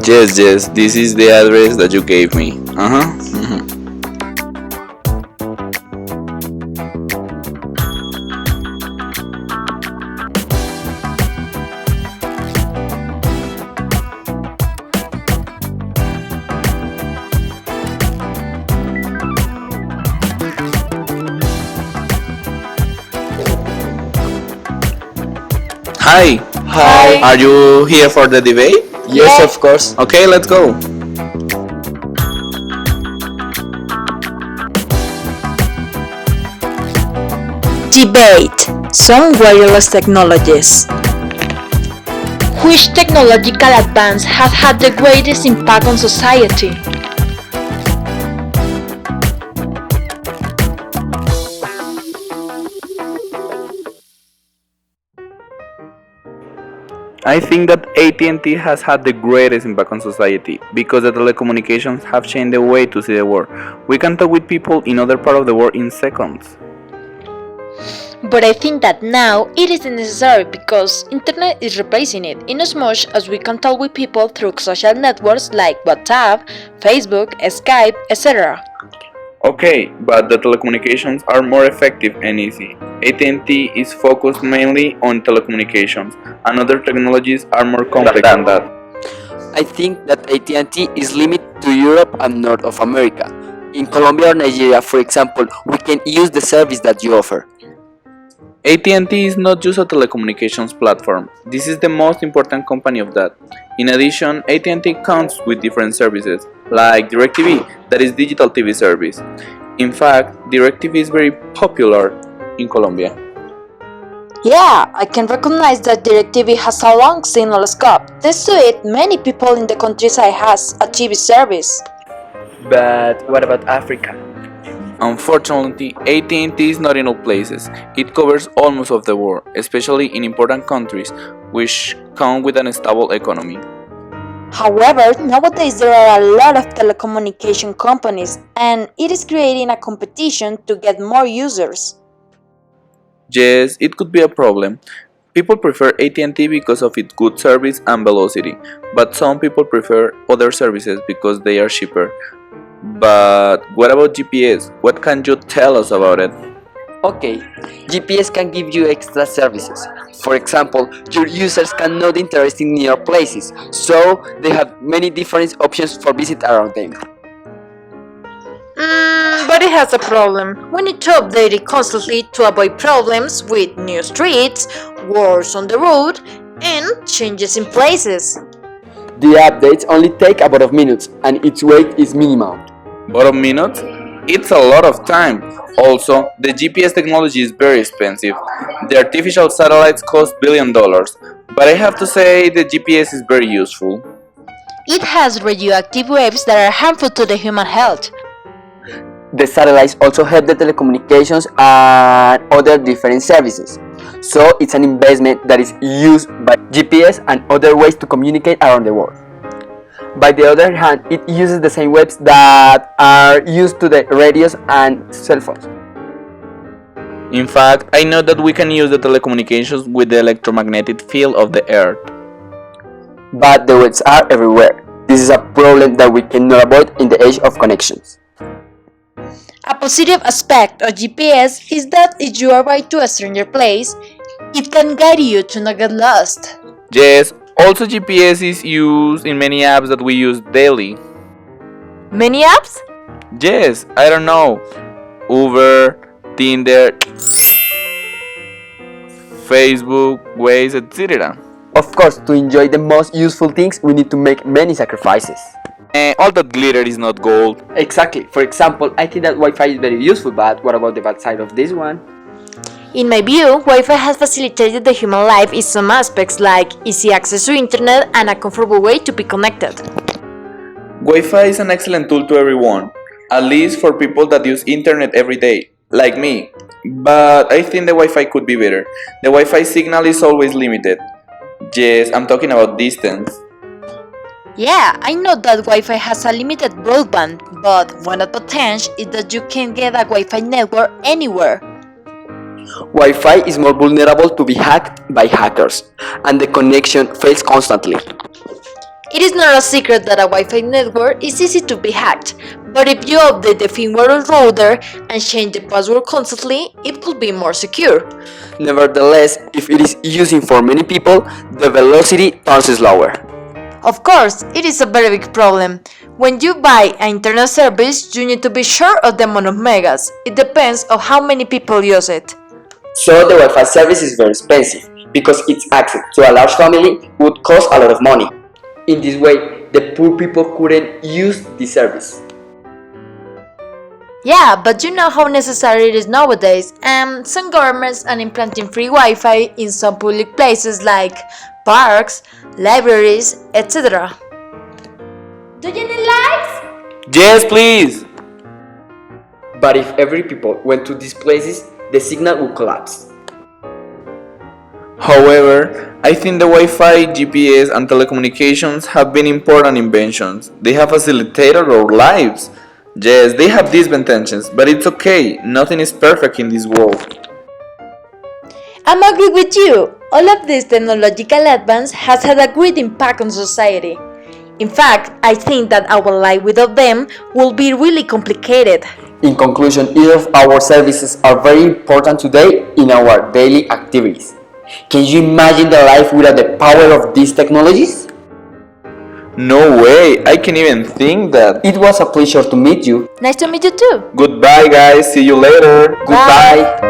Yes, yes, this is the address that you gave me. Mhm. Hi, Hi. are you here for the debate? Yes, of course. Okay, let's go. Debate. Some wireless technologies. Which technological advance has had the greatest impact on society? I think that AT&T has had the greatest impact on society because the telecommunications have changed the way to see the world. We can talk with people in other part of the world in seconds. But I think that now it isn't necessary because internet is replacing it in as much as we can talk with people through social networks like WhatsApp, Facebook, Skype, etc. Okay, but the telecommunications are more effective and easy. AT&T is focused mainly on telecommunications, and other technologies are more complex than that. I think that AT&T is limited to Europe and North of America. In Colombia or Nigeria, for example, we can use the service that you offer. AT&T is not just a telecommunications platform. This is the most important company of that. In addition, AT&T comes with different services, like DirecTV, that is digital TV service. In fact, DirecTV is very popular in Colombia. Yeah, I can recognize that DirecTV has a long signal scope. Thanks to it, many people in the countryside has a TV service. But what about Africa? Unfortunately, AT&T is not in all places. It covers almost of the world, especially in important countries, which come with an stable economy. However, nowadays there are a lot of telecommunication companies and it is creating a competition to get more users. Yes, it could be a problem. People prefer AT&T because of its good service and velocity, but some people prefer other services because they are cheaper. But what about GPS? What can you tell us about it? Okay, GPS can give you extra services. For example, your users can know the interesting near places, so they have many different options for visit around them. But it has a problem. We need to update it constantly to avoid problems with new streets, wars on the road, and changes in places. The updates only take about of minutes and its weight is minimal. But a minute? It's a lot of time. Also, the GPS technology is very expensive. The artificial satellites cost $1 billion, but I have to say the GPS is very useful. It has radioactive waves that are harmful to the human health. The satellites also help the telecommunications and other different services. So it's an investment that is used by GPS and other ways to communicate around the world. By the other hand, it uses the same waves that are used to the radios and cell phones. In fact, I know that we can use the telecommunications with the electromagnetic field of the Earth. But the waves are everywhere. This is a problem that we cannot avoid in the age of connections. A positive aspect of GPS is that if you arrive to a stranger place, it can guide you to not get lost. Yes, also GPS is used in many apps that we use daily. Many apps? Yes, I don't know. Uber, Tinder, Facebook, Waze, etc. Of course, to enjoy the most useful things, we need to make many sacrifices. All that glitter is not gold. Exactly. For example, I think that Wi-Fi is very useful, but what about the bad side of this one? In my view, Wi-Fi has facilitated the human life in some aspects like easy access to internet and a comfortable way to be connected. Wi-Fi is an excellent tool to everyone, at least for people that use internet every day, like me. But I think the Wi-Fi could be better. The Wi-Fi signal is always limited. Yes, I'm talking about distance. Yeah, I know that Wi-Fi has a limited broadband, but one advantage is that you can get a Wi-Fi network anywhere. Wi-Fi is more vulnerable to be hacked by hackers, and the connection fails constantly. It is not a secret that a Wi-Fi network is easy to be hacked, but if you update the firmware router and change the password constantly, it will be more secure. Nevertheless, if it is used for many people, the velocity turns slower. Of course, it is a very big problem. When you buy an internet service, you need to be sure of the amount of megas. It depends on how many people use it. So the Wi-Fi service is very expensive because its access to a large family would cost a lot of money. In this way, the poor people couldn't use the service. Yeah, but you know how necessary it is nowadays. Some governments are implanting free Wi-Fi in some public places like parks, libraries, etc. Do you need lights? Yes, please! But if every people went to these places, the signal would collapse. However, I think the Wi-Fi, GPS, and telecommunications have been important inventions. They have facilitated our lives. Yes, they have disadvantages, but it's okay. Nothing is perfect in this world. I'm agree with you. All of this technological advance has had a great impact on society. In fact, I think that our life without them will be really complicated. In conclusion, each of our services are very important today in our daily activities. Can you imagine the life without the power of these technologies? No way, I can't even think that. It was a pleasure to meet you. Nice to meet you too. Goodbye, guys. See you later. Goodbye.